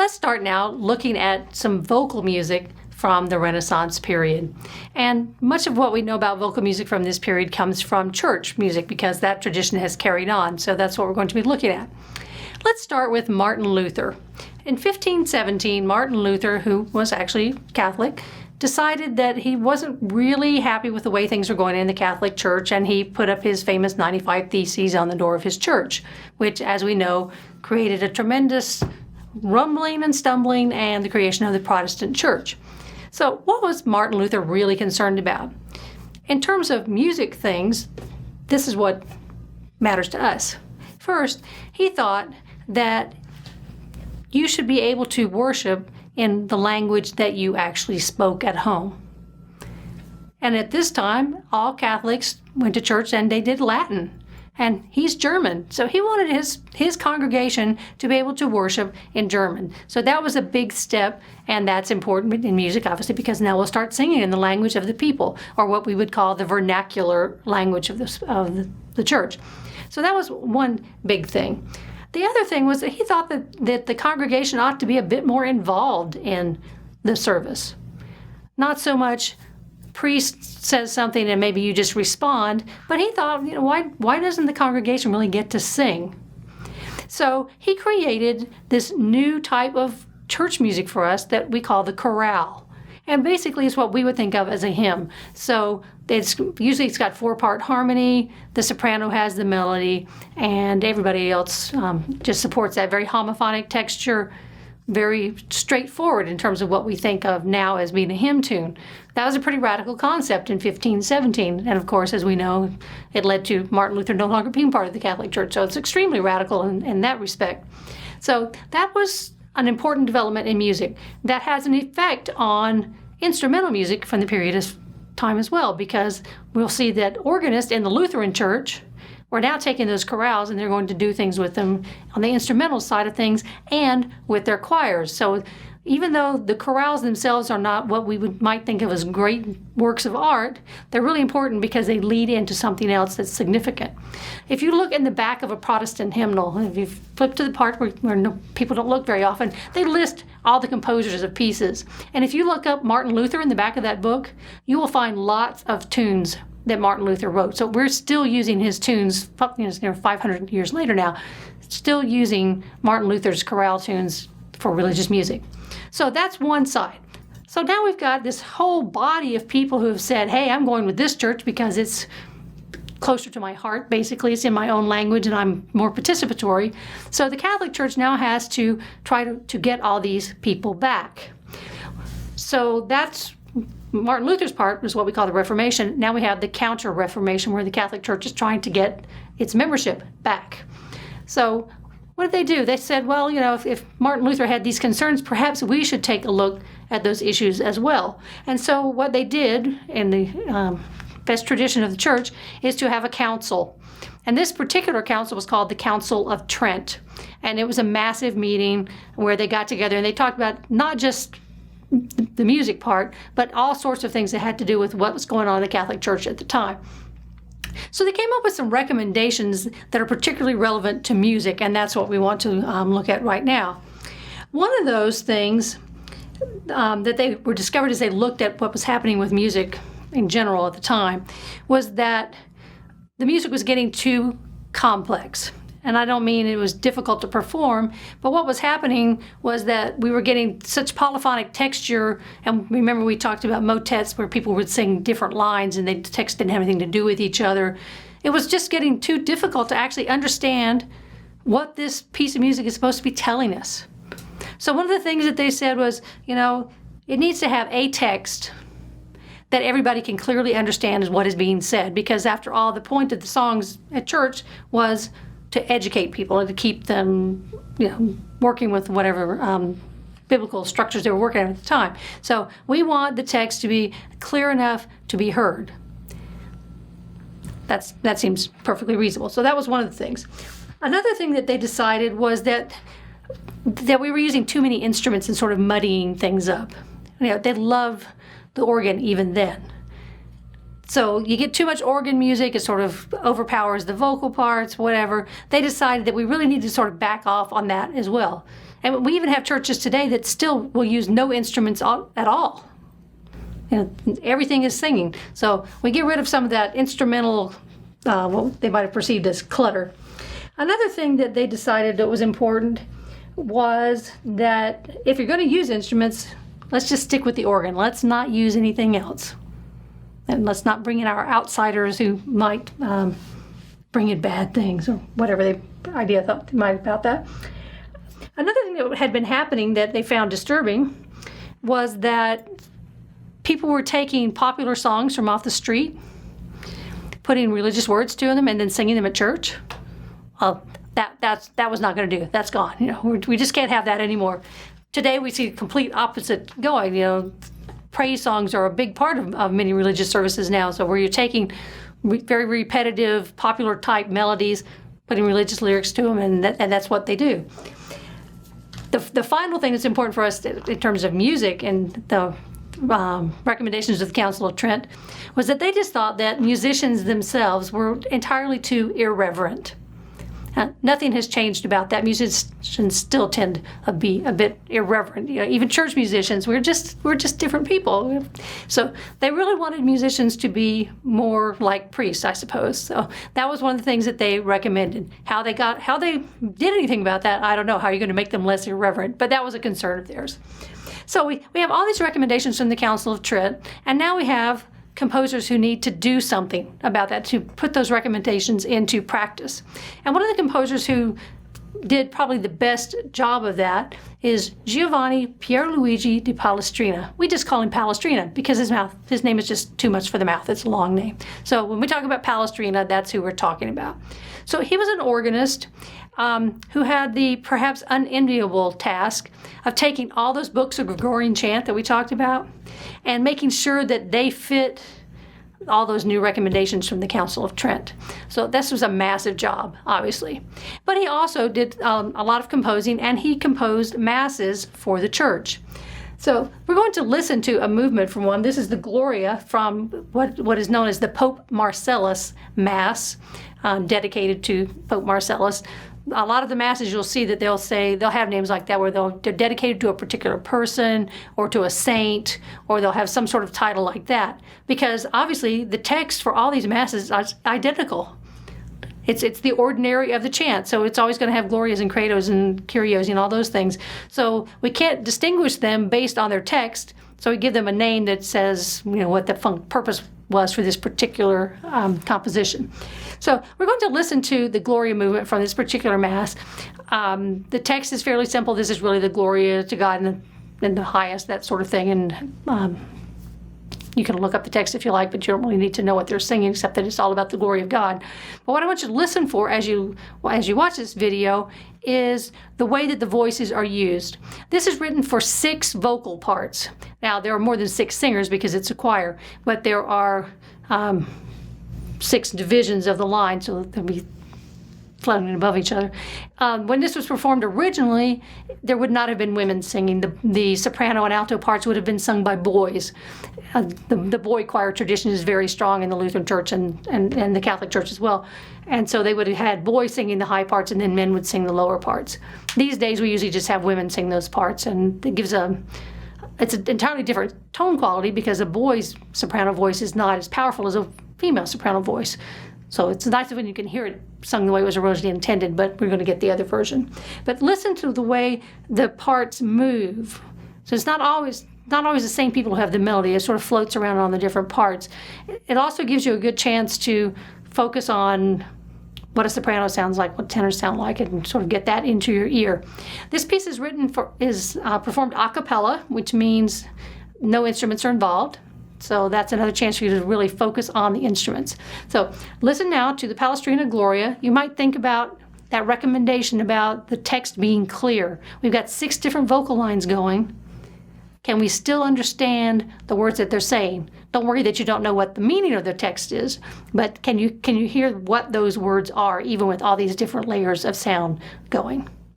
let's start now looking at some vocal music from the Renaissance period. And much of what we know about vocal music from this period comes from church music because that tradition has carried on. So that's what we're going to be looking at. Let's start with Martin Luther. In 1517, Martin Luther, who was actually Catholic, decided that he wasn't really happy with the way things were going in the Catholic Church, and he put up his famous 95 Theses on the door of his church, which, as we know, created a tremendous rumbling and stumbling and the creation of the Protestant Church. So what was Martin Luther really concerned about? In terms of music things, this is what matters to us. First, he thought that you should be able to worship in the language that you actually spoke at home. And at this time, all Catholics went to church and they did Latin. And he's German, so he wanted his congregation to be able to worship in German. So that was a big step, and that's important in music, obviously, because now we'll start singing in the language of the people, or what we would call the vernacular language of the church. So that was one big thing. The other thing was that he thought that the congregation ought to be a bit more involved in the service. Not so much priest says something and maybe you just respond, but he thought, why doesn't the congregation really get to sing? So he created this new type of church music for us that we call the chorale. And basically it's what we would think of as a hymn. So it's got 4-part harmony, the soprano has the melody, and everybody else just supports that very homophonic texture, very straightforward in terms of what we think of now as being a hymn tune. That was a pretty radical concept in 1517, and of course, as we know, it led to Martin Luther no longer being part of the Catholic Church, so it's extremely radical in that respect. So that was an important development in music that has an effect on instrumental music from the period of time as well, because we'll see that organists in the Lutheran Church were now taking those chorales and they're going to do things with them on the instrumental side of things and with their choirs. So even though the chorales themselves are not what we might think of as great works of art, they're really important because they lead into something else that's significant. If you look in the back of a Protestant hymnal, if you flip to the part where people don't look very often, they list all the composers of pieces. And if you look up Martin Luther in the back of that book, you will find lots of tunes that Martin Luther wrote. So we're still using his tunes, 500 years later now, still using Martin Luther's chorale tunes for religious music. So that's one side. So now we've got this whole body of people who have said, hey, I'm going with this church because it's closer to my heart. Basically, it's in my own language and I'm more participatory. So the Catholic Church now has to try to get all these people back. So that's Martin Luther's part is what we call the Reformation. Now we have the Counter-Reformation, where the Catholic Church is trying to get its membership back. So what did they do? They said, well, if Martin Luther had these concerns, perhaps we should take a look at those issues as well. And so what they did in the best tradition of the church is to have a council. And this particular council was called the Council of Trent. And it was a massive meeting where they got together and they talked about not just the music part, but all sorts of things that had to do with what was going on in the Catholic Church at the time. So they came up with some recommendations that are particularly relevant to music, and that's what we want to look at right now. One of those things that they were discovered as they looked at what was happening with music in general at the time was that the music was getting too complex. And I don't mean it was difficult to perform, but what was happening was that we were getting such polyphonic texture, and remember we talked about motets where people would sing different lines and the text didn't have anything to do with each other. It was just getting too difficult to actually understand what this piece of music is supposed to be telling us. So one of the things that they said was, it needs to have a text that everybody can clearly understand is what is being said, because after all, the point of the songs at church was to educate people and to keep them, working with whatever biblical structures they were working at the time. So we want the text to be clear enough to be heard. That seems perfectly reasonable. So that was one of the things. Another thing that they decided was that we were using too many instruments and sort of muddying things up. They loved the organ even then. So you get too much organ music, it sort of overpowers the vocal parts, whatever. They decided that we really need to sort of back off on that as well. And we even have churches today that still will use no instruments at all. Everything is singing. So we get rid of some of that instrumental, what they might have perceived as clutter. Another thing that they decided that was important was that if you're going to use instruments, let's just stick with the organ. Let's not use anything else. And let's not bring in our outsiders who might bring in bad things or whatever they thought might about that. Another thing that had been happening that they found disturbing was that people were taking popular songs from off the street, putting religious words to them, and then singing them at church. Well, that was not going to do it. That's gone. We just can't have that anymore. Today we see the complete opposite going. Praise songs are a big part of many religious services now. So where you're taking very repetitive, popular type melodies, putting religious lyrics to them, and that's what they do. The final thing that's important for us in terms of music and the recommendations of the Council of Trent was that they just thought that musicians themselves were entirely too irreverent. Nothing has changed about that. Musicians still tend to be a bit irreverent. Even church musicians, we're just different people. So they really wanted musicians to be more like priests, I suppose. So that was one of the things that they recommended. How they did anything about that, I don't know. How are you going to make them less irreverent? But that was a concern of theirs. So we have all these recommendations from the Council of Trent, and now we have composers who need to do something about that, to put those recommendations into practice. And one of the composers who did probably the best job of that is Giovanni Pierluigi di Palestrina. We just call him Palestrina because his name is just too much for the mouth. It's a long name. So when we talk about Palestrina, that's who we're talking about. So he was an organist who had the perhaps unenviable task of taking all those books of Gregorian chant that we talked about and making sure that they fit all those new recommendations from the Council of Trent. So this was a massive job, obviously. But he also did a lot of composing, and he composed masses for the church. So we're going to listen to a movement from one. This is the Gloria from what is known as the Pope Marcellus Mass, dedicated to Pope Marcellus. A lot of the masses, you'll see that they'll have names like that where they're dedicated to a particular person or to a saint, or they'll have some sort of title like that, because obviously the text for all these masses is identical. It's the ordinary of the chant, so it's always going to have glorias and credos and kyrios and all those things. So we can't distinguish them based on their text, so we give them a name that says what the purpose was for this particular composition. So we're going to listen to the Gloria movement from this particular Mass. The text is fairly simple. This is really the Gloria to God in the highest, that sort of thing. And you can look up the text if you like, but you don't really need to know what they're singing, except that it's all about the glory of God. But what I want you to listen for as you watch this video is the way that the voices are used. This is written for 6 vocal parts. Now, there are more than 6 singers because it's a choir, but there are 6 divisions of the line, so they'll be floating above each other. When this was performed originally, there would not have been women singing. The soprano and alto parts would have been sung by boys. The boy choir tradition is very strong in the Lutheran Church and the Catholic Church as well. And so they would have had boys singing the high parts, and then men would sing the lower parts. These days, we usually just have women sing those parts, and it gives it's an entirely different tone quality because a boy's soprano voice is not as powerful as a female soprano voice. So it's nice when you can hear it sung the way it was originally intended, but we're going to get the other version. But listen to the way the parts move. So it's not always the same people who have the melody. It sort of floats around on the different parts. It also gives you a good chance to focus on what a soprano sounds like, what tenors sound like, and sort of get that into your ear. This piece is performed a cappella, which means no instruments are involved. So that's another chance for you to really focus on the instruments. So listen now to the Palestrina Gloria. You might think about that recommendation about the text being clear. We've got 6 different vocal lines going. Can we still understand the words that they're saying? Don't worry that you don't know what the meaning of the text is, but can you hear what those words are, even with all these different layers of sound going?